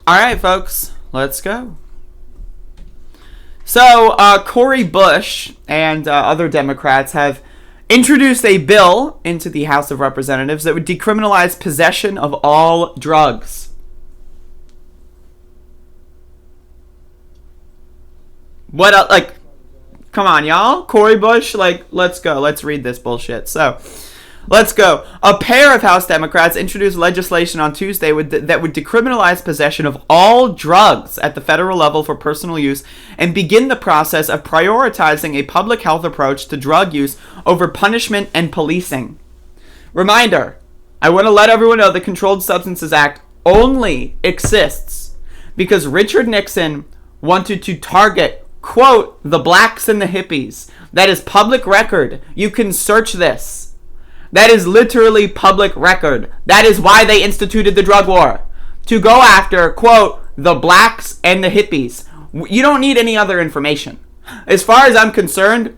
All right, folks, let's go. So, Cori Bush and other Democrats have introduced a bill into the House of Representatives that would decriminalize possession of all drugs. What, come on, y'all? Cori Bush, let's go. Let's read this bullshit. So, let's go. A pair of House Democrats introduced legislation on Tuesday that would decriminalize possession of all drugs at the federal level for personal use and begin the process of prioritizing a public health approach to drug use over punishment and policing. Reminder, I want to let everyone know the Controlled Substances Act only exists because Richard Nixon wanted to target, quote, the blacks and the hippies. That is public record. You can search this. That is literally public record. That is why they instituted the drug war. To go after, quote, the blacks and the hippies. You don't need any other information. As far as I'm concerned,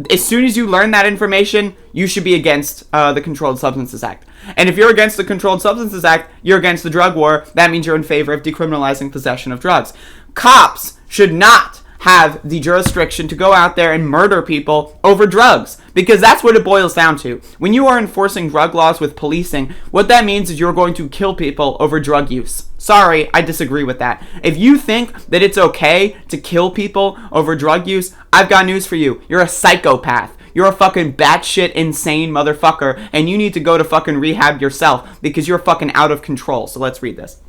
as soon as you learn that information, you should be against the Controlled Substances Act. And if you're against the Controlled Substances Act, you're against the drug war. That means you're in favor of decriminalizing possession of drugs. Cops should not have the jurisdiction to go out there and murder people over drugs, because that's what it boils down to. When you are enforcing drug laws with policing, what that means is you're going to kill people over drug use. Sorry, I disagree with that. If you think that it's okay to kill people over drug use, I've got news for you. You're a psychopath. You're a fucking batshit insane motherfucker, and you need to go to fucking rehab yourself because you're fucking out of control. So let's read this.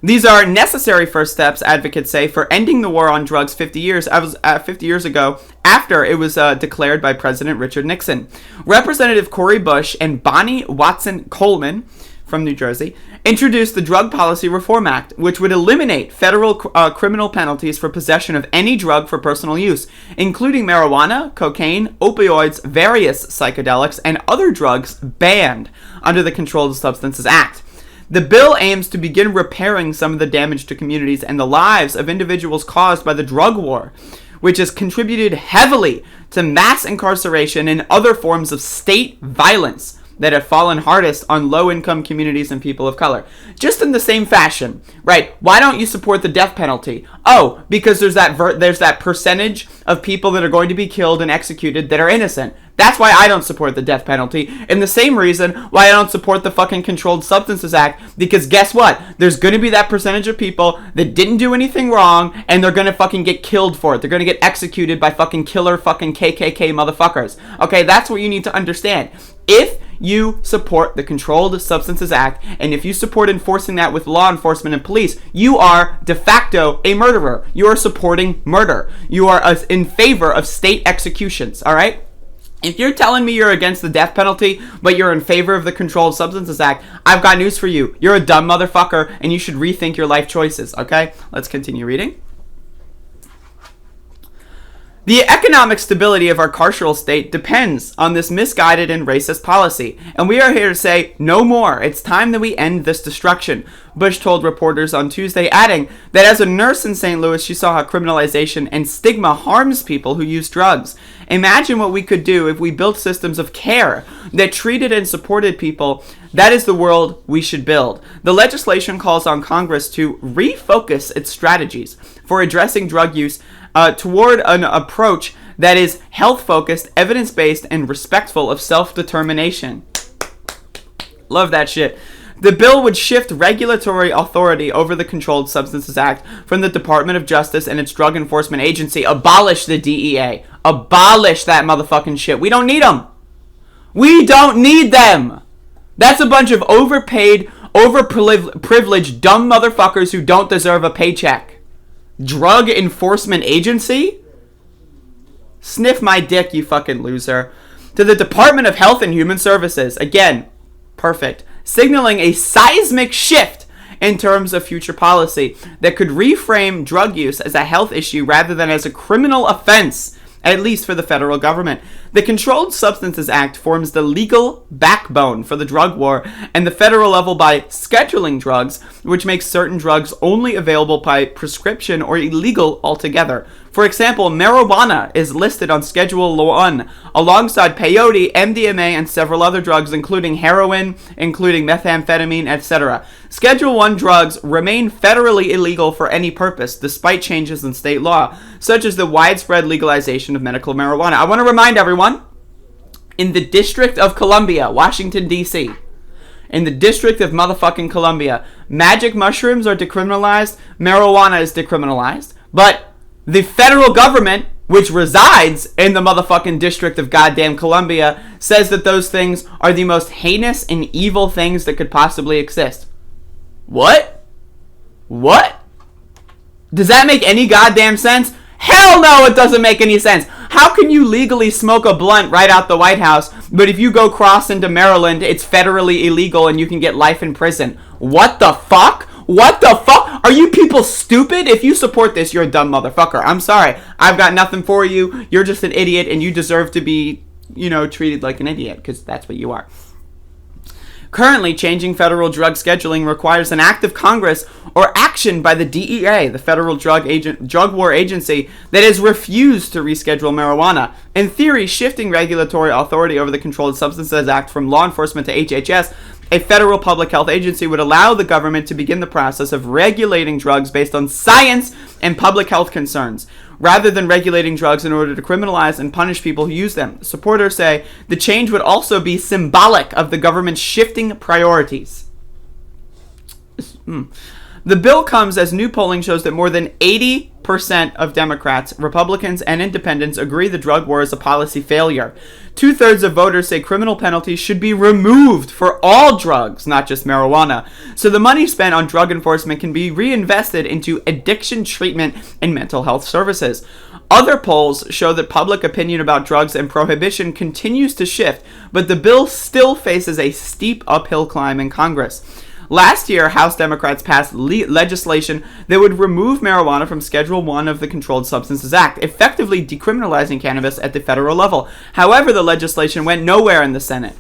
These are necessary first steps, advocates say, for ending the war on drugs 50 years ago after it was declared by President Richard Nixon. Representative Cori Bush and Bonnie Watson Coleman from New Jersey introduced the Drug Policy Reform Act, which would eliminate federal criminal penalties for possession of any drug for personal use, including marijuana, cocaine, opioids, various psychedelics, and other drugs banned under the Controlled Substances Act. The bill aims to begin repairing some of the damage to communities and the lives of individuals caused by the drug war, which has contributed heavily to mass incarceration and other forms of state violence that have fallen hardest on low-income communities and people of color. Just in the same fashion, right? Why don't you support the death penalty? Oh, because there's that percentage of people that are going to be killed and executed that are innocent. That's why I don't support the death penalty. And the same reason why I don't support the fucking Controlled Substances Act. Because guess what? There's going to be that percentage of people that didn't do anything wrong, and they're going to fucking get killed for it. They're going to get executed by fucking killer fucking KKK motherfuckers. Okay, that's what you need to understand. If you support the Controlled Substances Act, and if you support enforcing that with law enforcement and police, you are de facto a murderer. You are supporting murder. You are in favor of state executions, all right? If you're telling me you're against the death penalty, but you're in favor of the Controlled Substances Act, I've got news for you. You're a dumb motherfucker, and you should rethink your life choices, okay? Let's continue reading. The economic stability of our carceral state depends on this misguided and racist policy, and we are here to say no more. It's time that we end this destruction, Bush told reporters on Tuesday, adding that as a nurse in St. Louis, she saw how criminalization and stigma harms people who use drugs. Imagine what we could do if we built systems of care that treated and supported people. That is the world we should build. The legislation calls on Congress to refocus its strategies for addressing drug use toward an approach that is health-focused, evidence-based, and respectful of self-determination. Love that shit. The bill would shift regulatory authority over the Controlled Substances Act from the Department of Justice and its Drug Enforcement Agency. Abolish the DEA. Abolish that motherfucking shit. We don't need them. We don't need them. That's a bunch of overpaid, overprivileged, dumb motherfuckers who don't deserve a paycheck. Drug Enforcement Agency? Sniff my dick, you fucking loser. To the Department of Health and Human Services. Again, perfect. Signaling a seismic shift in terms of future policy that could reframe drug use as a health issue rather than as a criminal offense, at least for the federal government. The Controlled Substances Act forms the legal backbone for the drug war and the federal level by scheduling drugs, which makes certain drugs only available by prescription or illegal altogether. For example, marijuana is listed on Schedule 1 alongside peyote, MDMA, and several other drugs, including heroin, including methamphetamine, etc. Schedule 1 drugs remain federally illegal for any purpose, despite changes in state law, such as the widespread legalization of medical marijuana. I want to remind everyone, in the District of Columbia, Washington, D.C., in the District of motherfucking Columbia, magic mushrooms are decriminalized, marijuana is decriminalized, but the federal government, which resides in the motherfucking District of goddamn Columbia, says that those things are the most heinous and evil things that could possibly exist. What? What? Does that make any goddamn sense? Hell no, it doesn't make any sense. How can you legally smoke a blunt right out the White House, but if you go cross into Maryland, it's federally illegal and you can get life in prison? What the fuck? What the fuck? Are you people stupid? If you support this, you're a dumb motherfucker. I'm sorry. I've got nothing for you. You're just an idiot and you deserve to be, treated like an idiot, because that's what you are. Currently, changing federal drug scheduling requires an act of Congress or action by the DEA, the Federal Drug War Agency, that has refused to reschedule marijuana. In theory, shifting regulatory authority over the Controlled Substances Act from law enforcement to HHS, a federal public health agency, would allow the government to begin the process of regulating drugs based on science and public health concerns, rather than regulating drugs in order to criminalize and punish people who use them. Supporters say the change would also be symbolic of the government's shifting priorities. The bill comes as new polling shows that more than 80% of Democrats, Republicans, and Independents agree the drug war is a policy failure. 2/3 of voters say criminal penalties should be removed for all drugs, not just marijuana, so the money spent on drug enforcement can be reinvested into addiction treatment and mental health services. Other polls show that public opinion about drugs and prohibition continues to shift, but the bill still faces a steep uphill climb in Congress. Last year, House Democrats passed legislation that would remove marijuana from Schedule 1 of the Controlled Substances Act, effectively decriminalizing cannabis at the federal level. However, the legislation went nowhere in the Senate.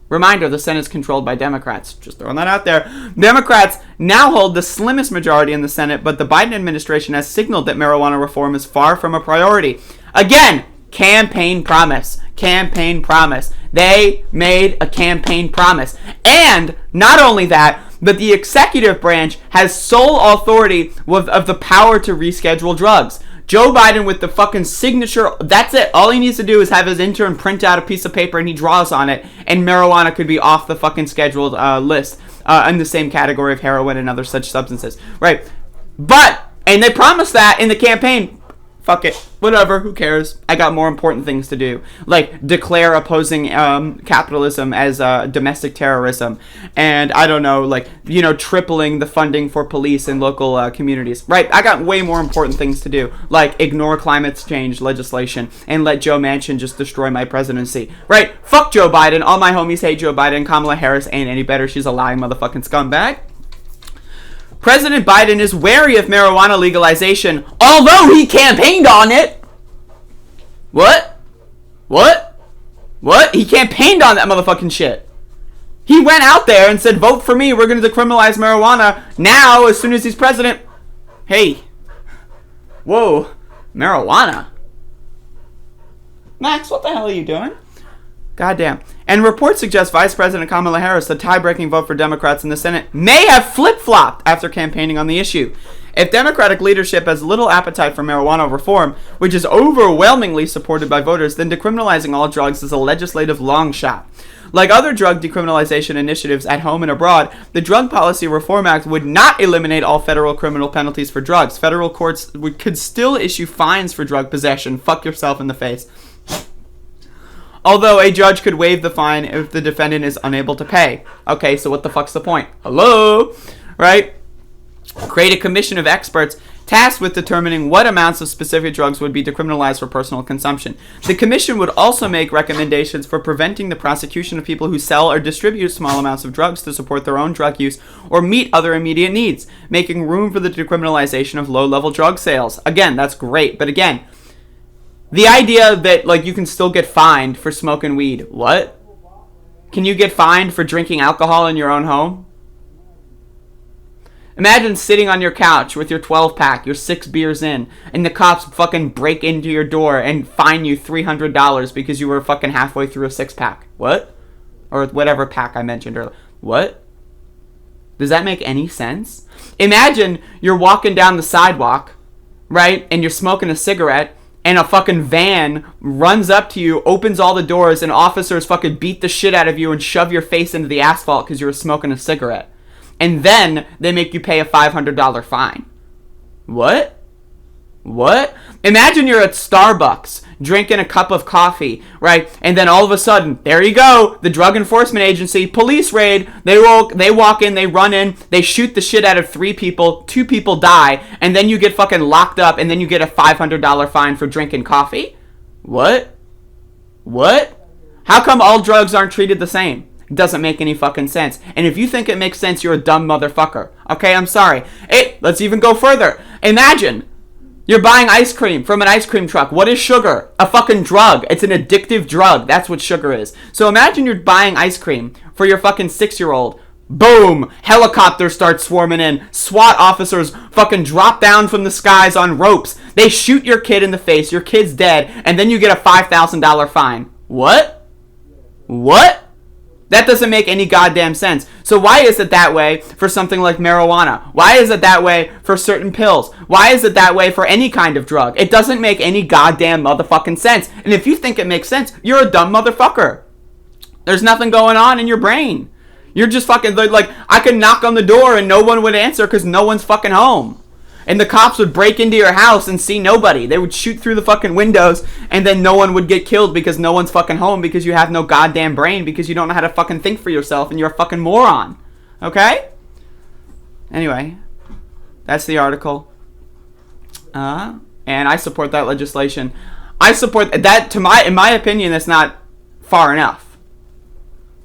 Reminder, the Senate is controlled by Democrats. Just throwing that out there. Democrats now hold the slimmest majority in the Senate, but the Biden administration has signaled that marijuana reform is far from a priority. Again, campaign promise. Campaign promise. They made a campaign promise. And not only that, but the executive branch has sole authority of the power to reschedule drugs. Joe Biden with the fucking signature, that's it. All he needs to do is have his intern print out a piece of paper and he draws on it, and marijuana could be off the fucking scheduled list in the same category of heroin and other such substances. Right. And they promised that in the campaign. Fuck it. Whatever. Who cares? I got more important things to do. Like declare opposing capitalism as domestic terrorism. And I don't know, tripling the funding for police in local communities. Right? I got way more important things to do. Like ignore climate change legislation and let Joe Manchin just destroy my presidency. Right? Fuck Joe Biden. All my homies hate Joe Biden. Kamala Harris ain't any better. She's a lying motherfucking scumbag. President Biden is wary of marijuana legalization, although he campaigned on it. What? He campaigned on that motherfucking shit. He went out there and said, vote for me, we're going to decriminalize marijuana. Now, as soon as he's president, hey, whoa, marijuana. Max, what the hell are you doing? Goddamn. And reports suggest Vice President Kamala Harris, the tie-breaking vote for Democrats in the Senate, may have flip-flopped after campaigning on the issue. If Democratic leadership has little appetite for marijuana reform, which is overwhelmingly supported by voters, then decriminalizing all drugs is a legislative long shot. Like other drug decriminalization initiatives at home and abroad, the Drug Policy Reform Act would not eliminate all federal criminal penalties for drugs. Federal courts could still issue fines for drug possession. Fuck yourself in the face. Although a judge could waive the fine if the defendant is unable to pay. Okay, so what the fuck's the point? Hello? Right? Create a commission of experts tasked with determining what amounts of specific drugs would be decriminalized for personal consumption. The commission would also make recommendations for preventing the prosecution of people who sell or distribute small amounts of drugs to support their own drug use or meet other immediate needs, making room for the decriminalization of low-level drug sales. Again, that's great, but again, The idea that, like, you can still get fined for smoking weed. What? Can you get fined for drinking alcohol in your own home? Imagine sitting on your couch with your 12-pack, your 6 beers in, and the cops fucking break into your door and fine you $300 because you were fucking halfway through a 6-pack. What? Or whatever pack I mentioned earlier. What? Does that make any sense? Imagine you're walking down the sidewalk, right, and you're smoking a cigarette, and a fucking van runs up to you, opens all the doors, and officers fucking beat the shit out of you and shove your face into the asphalt because you were smoking a cigarette. And then they make you pay a $500 fine. What? What? Imagine you're at Starbucks drinking a cup of coffee, right? And then all of a sudden, there you go, the Drug Enforcement Agency, police raid, they walk in, they run in, they shoot the shit out of 3 people, 2 people die, and then you get fucking locked up, and then you get a $500 fine for drinking coffee? What? What? How come all drugs aren't treated the same? It doesn't make any fucking sense. And if you think it makes sense, you're a dumb motherfucker. Okay, I'm sorry. Hey, let's even go further. Imagine you're buying ice cream from an ice cream truck. What is sugar? A fucking drug. It's an addictive drug. That's what sugar is. So imagine you're buying ice cream for your fucking 6-year-old. Boom! Helicopters start swarming in. SWAT officers fucking drop down from the skies on ropes. They shoot your kid in the face. Your kid's dead. And then you get a $5,000 fine. What? What? That doesn't make any goddamn sense. So why is it that way for something like marijuana? Why is it that way for certain pills? Why is it that way for any kind of drug? It doesn't make any goddamn motherfucking sense. And if you think it makes sense, you're a dumb motherfucker. There's nothing going on in your brain. You're just fucking, like, I could knock on the door and no one would answer because no one's fucking home. And the cops would break into your house and see nobody. They would shoot through the fucking windows and then no one would get killed because no one's fucking home because you have no goddamn brain because you don't know how to fucking think for yourself and you're a fucking moron. Okay? Anyway, that's the article. And I support that legislation. I support that. In my opinion, that's not far enough.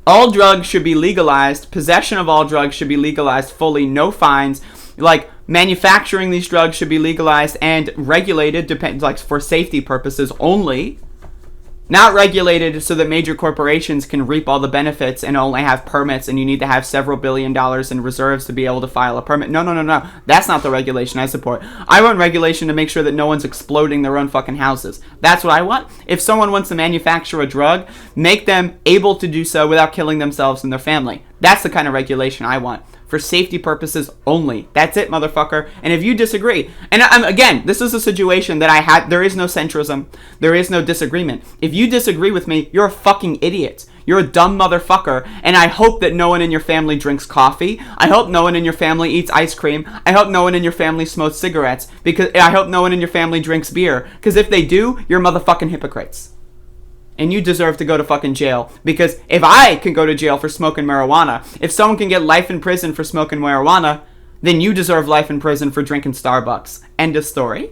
All drugs should be legalized. Possession of all drugs should be legalized fully. No fines. Like, manufacturing these drugs should be legalized and regulated, like for safety purposes only. Not regulated so that major corporations can reap all the benefits and only have permits and you need to have several $1 billion in reserves to be able to file a permit. No. That's not the regulation I support. I want regulation to make sure that no one's exploding their own fucking houses. That's what I want. If someone wants to manufacture a drug, make them able to do so without killing themselves and their family. That's the kind of regulation I want. For safety purposes only. That's it, motherfucker. And if you disagree, and again, this is a situation that there is no centrism, there is no disagreement. If you disagree with me, you're a fucking idiot. You're a dumb motherfucker, and I hope that no one in your family drinks coffee. I hope no one in your family eats ice cream. I hope no one in your family smokes cigarettes. Because I hope no one in your family drinks beer. Because if they do, you're motherfucking hypocrites. And you deserve to go to fucking jail. Because if I can go to jail for smoking marijuana, if someone can get life in prison for smoking marijuana, then you deserve life in prison for drinking Starbucks. End of story.